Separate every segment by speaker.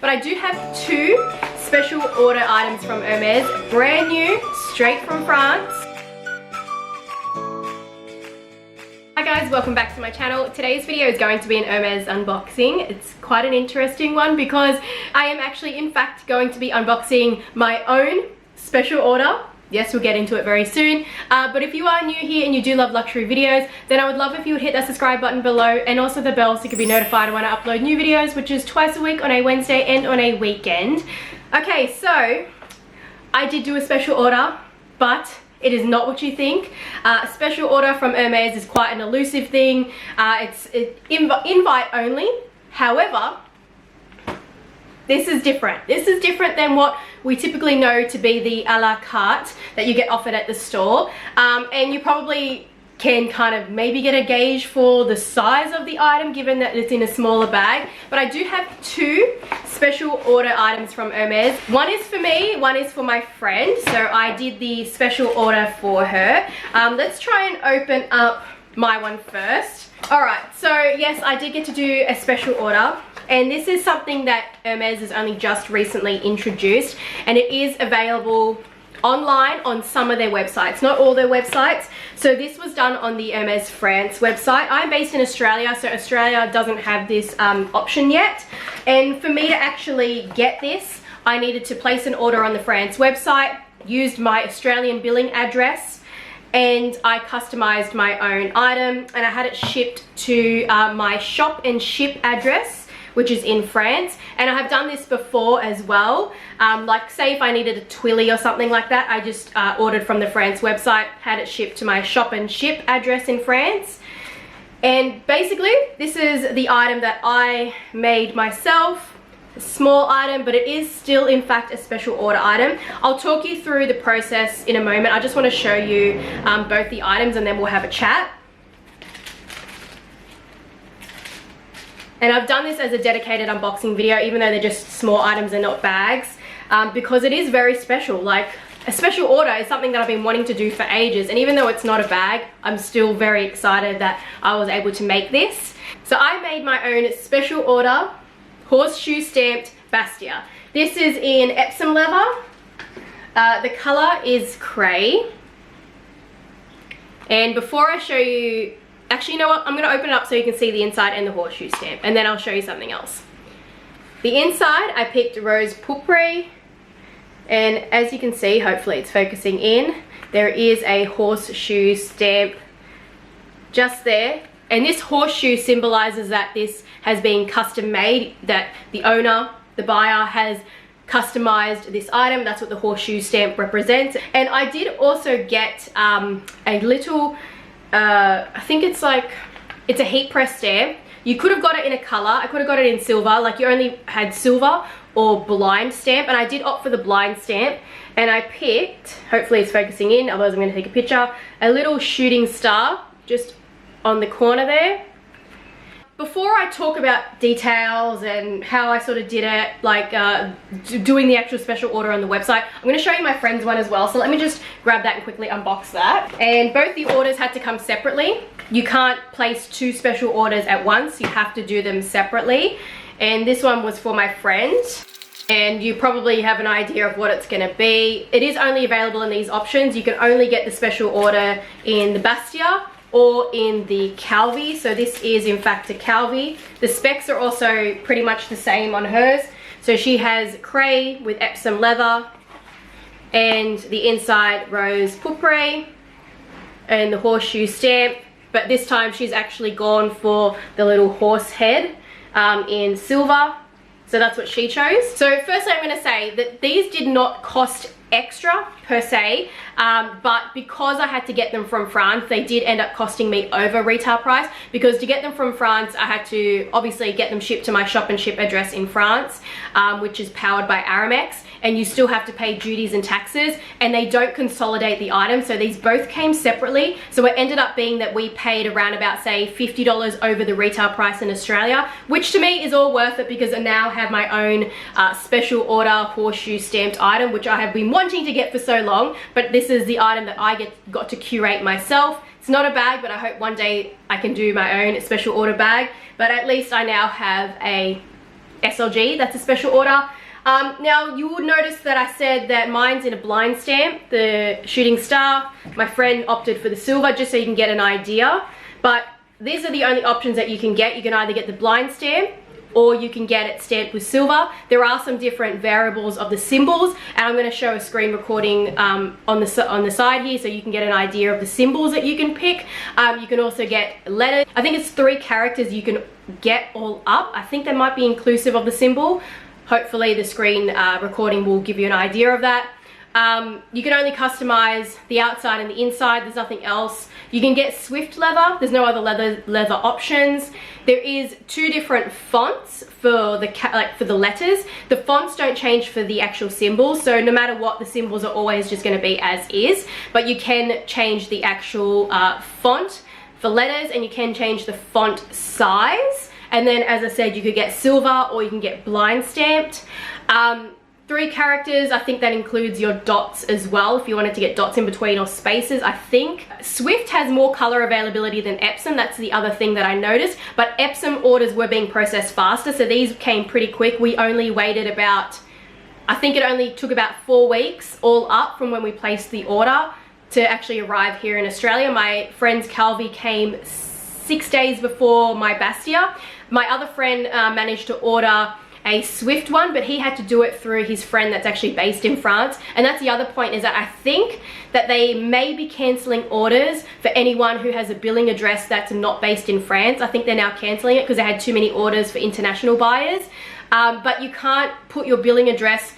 Speaker 1: But I do have two special order items from Hermes, brand new, straight from France. Hi guys, welcome back to my channel. Today's video is going to be an Hermes unboxing. It's quite an interesting one because I am actually in fact going to be unboxing my own special order. Yes, we'll get into it very soon. But if you are new here and you do love luxury videos, then I would love if you would hit that subscribe button below and also the bell so you can be notified when I upload new videos, which is twice a week on a Wednesday and on a weekend. Okay, so I did do a special order, but it is not what you think. A special order from Hermes is quite an elusive thing. It's invite only. However, this is different. This is different than what we typically know to be the a la carte that you get offered at the store. And you probably can kind of maybe get a gauge for the size of the item given that it's in a smaller bag. But I do have two special order items from Hermes. One is for me, one is for my friend. So I did the special order for her. Let's try and open up my one first. Alright, so yes, I did get to do a special order. And this is something that Hermes has only just recently introduced, and it is available online on some of their websites, not all their websites. So this was done on the Hermes France website. I'm based in Australia, so Australia doesn't have this option yet. And for me to actually get this, I needed to place an order on the France website, used my Australian billing address, and I customized my own item, and I had it shipped to my shop and ship address, which is in France. And I have done this before as well. Like say if I needed a twilly or something like that, I just ordered from the France website, had it shipped to my shop and ship address in France. And basically this is the item that I made myself. A small item, but it is still in fact a special order item. I'll talk you through the process in a moment. I just want to show you both the items and then we'll have a chat. And I've done this as a dedicated unboxing video, even though they're just small items and not bags, because it is very special. Like, a special order is something that I've been wanting to do for ages, and even though it's not a bag, I'm still very excited that I was able to make this. So I made my own special order horseshoe stamped Bastia. This is in Epsom leather. The color is cray. And before I show you, actually, you know what? I'm going to open it up so you can see the inside and the horseshoe stamp, and then I'll show you something else. The inside, I picked rose pourpre, and as you can see, hopefully it's focusing in, there is a horseshoe stamp just there. And this horseshoe symbolizes that this has been custom made, that the owner, the buyer, has customized this item. That's what the horseshoe stamp represents. And I did also get a little I think it's a heat press stamp. You could have got it in a color. I could have got it in silver, like you only had silver or blind stamp, and I did opt for the blind stamp. And I picked, hopefully it's focusing in, otherwise I'm going to take a picture, a little shooting star just on the corner there. Before I talk about details and how I sort of did it, like doing the actual special order on the website, I'm going to show you my friend's one as well. So let me just grab that and quickly unbox that. And both the orders had to come separately. You can't place two special orders at once. You have to do them separately. And this one was for my friend. And you probably have an idea of what it's going to be. It is only available in these options. You can only get the special order in the Bastia or in the Calvi. So this is in fact a Calvi. The specs are also pretty much the same on hers. So she has cray with Epsom leather, and the inside rose pourpre and the horseshoe stamp, but this time she's actually gone for the little horse head in silver. So that's what she chose. So firstly, I'm going to say that these did not cost extra per se, but because I had to get them from France, they did end up costing me over retail price, because to get them from France I had to obviously get them shipped to my shop and ship address in France, which is powered by Aramex, and you still have to pay duties and taxes, and they don't consolidate the items. So these both came separately. So it ended up being that we paid around about, say, $50 over the retail price in Australia, which to me is all worth it because I now have my own special order horseshoe stamped item, which I have been wanting to get for so long. But this is the item that I got to curate myself. It's not a bag, but I hope one day I can do my own special order bag. But at least I now have a SLG. That's a special order. Now you would notice that I said that mine's in a blind stamp, the shooting star. My friend opted for the silver just so you can get an idea. But these are the only options that you can get. You can either get the blind stamp or you can get it stamped with silver. There are some different variables of the symbols, and I'm going to show a screen recording on the side here so you can get an idea of the symbols that you can pick. You can also get letters. I think it's 3 characters you can get all up. I think they might be inclusive of the symbol. Hopefully the screen recording will give you an idea of that. You can only customize the outside and the inside. There's nothing else. You can get Swift leather. There's no other leather options. There is 2 different fonts for the letters. The fonts don't change for the actual symbols, so no matter what, the symbols are always just going to be as is. But you can change the actual font for letters, and you can change the font size. And then, as I said, you could get silver or you can get blind stamped. 3 characters, I think that includes your dots as well, if you wanted to get dots in between or spaces, I think. Swift has more color availability than Epsom, that's the other thing that I noticed, but Epsom orders were being processed faster, so these came pretty quick. We only waited about, I think it only took about 4 weeks all up from when we placed the order to actually arrive here in Australia. My friend's Calvi came 6 days before my Bastia. My other friend managed to order a Swift one, but he had to do it through his friend that's actually based in France. And that's the other point, is that I think that they may be cancelling orders for anyone who has a billing address that's not based in France. I think they're now cancelling it because they had too many orders for international buyers. But you can't put your billing address,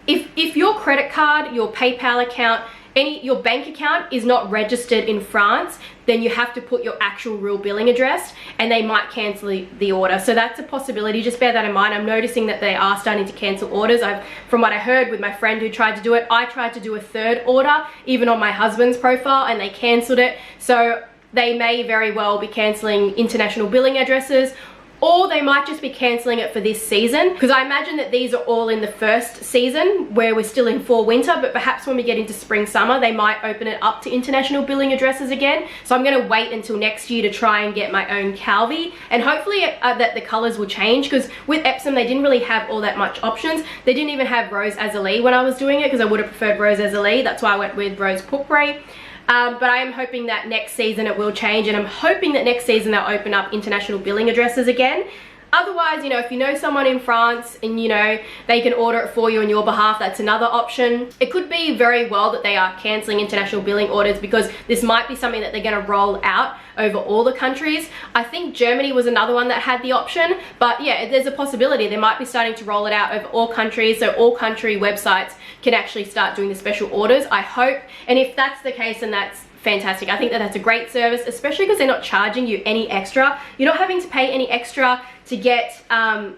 Speaker 1: if your credit card, your PayPal account, your bank account is not registered in France, then you have to put your actual real billing address, and they might cancel the order. So that's a possibility, just bear that in mind. I'm noticing that they are starting to cancel orders. From what I heard with my friend who tried to do it, I tried to do a 3rd order, even on my husband's profile, and they cancelled it. So they may very well be cancelling international billing addresses, or they might just be cancelling it for this season, because I imagine that these are all in the first season where we're still in fall winter, but perhaps when we get into spring summer they might open it up to international billing addresses again. So I'm going to wait until next year to try and get my own Calvi, and hopefully that the colours will change, because with Epsom they didn't really have all that much options. They didn't even have Rose Azalea when I was doing it, because I would have preferred Rose Azalea. That's why I went with Rose Pourpre. But I am hoping that next season it will change, and I'm hoping that next season they'll open up international billing addresses again. Otherwise, you know, if you know someone in France and, you know, they can order it for you on your behalf, that's another option. It could be very well that they are cancelling international billing orders, because this might be something that they're going to roll out over all the countries. I think Germany was another one that had the option, but yeah, there's a possibility they might be starting to roll it out over all countries, so all country websites can actually start doing the special orders, I hope. And if that's the case, then that's fantastic. I think that that's a great service, especially because they're not charging you any extra. You're not having to pay any extra to get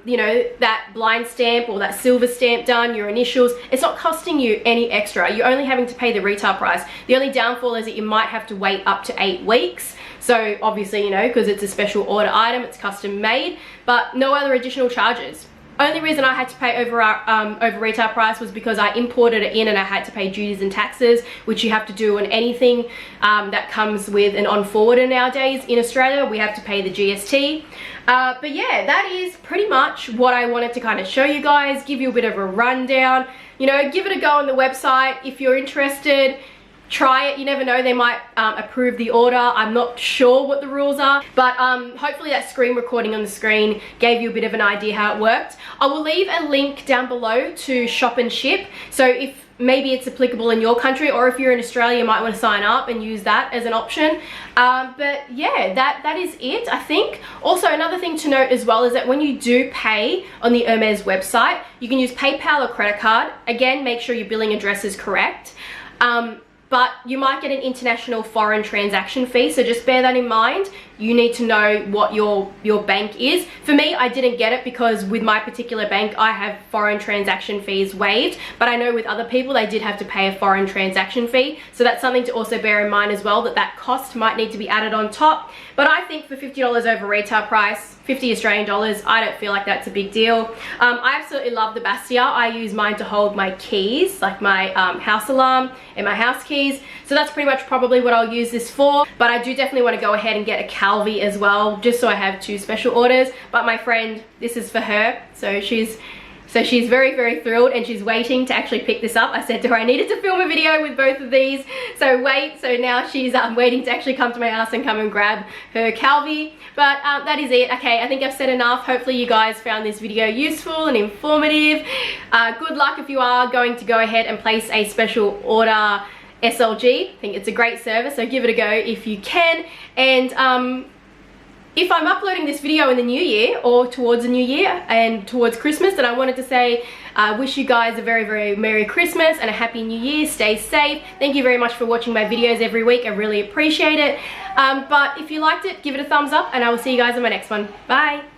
Speaker 1: you know, that blind stamp or that silver stamp done, your initials. It's not costing you any extra. You're only having to pay the retail price. The only downfall is that you might have to wait up to 8 weeks. So obviously, you know, because it's a special order item, it's custom made, but no other additional charges. Only reason I had to pay over retail price was because I imported it in and I had to pay duties and taxes, which you have to do on anything that comes with an on-forwarder nowadays in Australia. We have to pay the GST. But yeah, that is pretty much what I wanted to kind of show you guys, give you a bit of a rundown. You know, give it a go on the website if you're interested. Try it, you never know, they might approve the order. I'm not sure what the rules are, but hopefully that screen recording on the screen gave you a bit of an idea how it worked. I will leave a link down below to shop and ship, so if maybe it's applicable in your country, or if you're in Australia you might want to sign up and use that as an option. But yeah, that is it, I think. Also, another thing to note as well is that when you do pay on the Hermes website, you can use PayPal or credit card. Again, make sure your billing address is correct. But you might get an international foreign transaction fee, so just bear that in mind. You need to know what your bank is. For me, I didn't get it because with my particular bank, I have foreign transaction fees waived, but I know with other people, they did have to pay a foreign transaction fee. So that's something to also bear in mind as well, that cost might need to be added on top. But I think for $50 over retail price, 50 Australian dollars, I don't feel like that's a big deal. I absolutely love the Bastia. I use mine to hold my keys, like my house alarm and my house keys. So that's pretty much probably what I'll use this for. But I do definitely want to go ahead and get a Calvi as well, just so I have 2 special orders. But my friend, this is for her, so she's very, very thrilled, and she's waiting to actually pick this up. I said to her I needed to film a video with both of these, so now she's waiting to actually come to my house and come and grab her Calvi. But that is it. Okay, I think I've said enough. Hopefully you guys found this video useful and informative. Good luck if you are going to go ahead and place a special order SLG. I think it's a great service, so give it a go if you can. And if I'm uploading this video in the new year or towards the new year and towards Christmas, then I wanted to say wish you guys a very, very Merry Christmas and a Happy New Year. Stay safe. Thank you very much for watching my videos every week. I really appreciate it. But if you liked it, give it a thumbs up, and I will see you guys in my next one. Bye.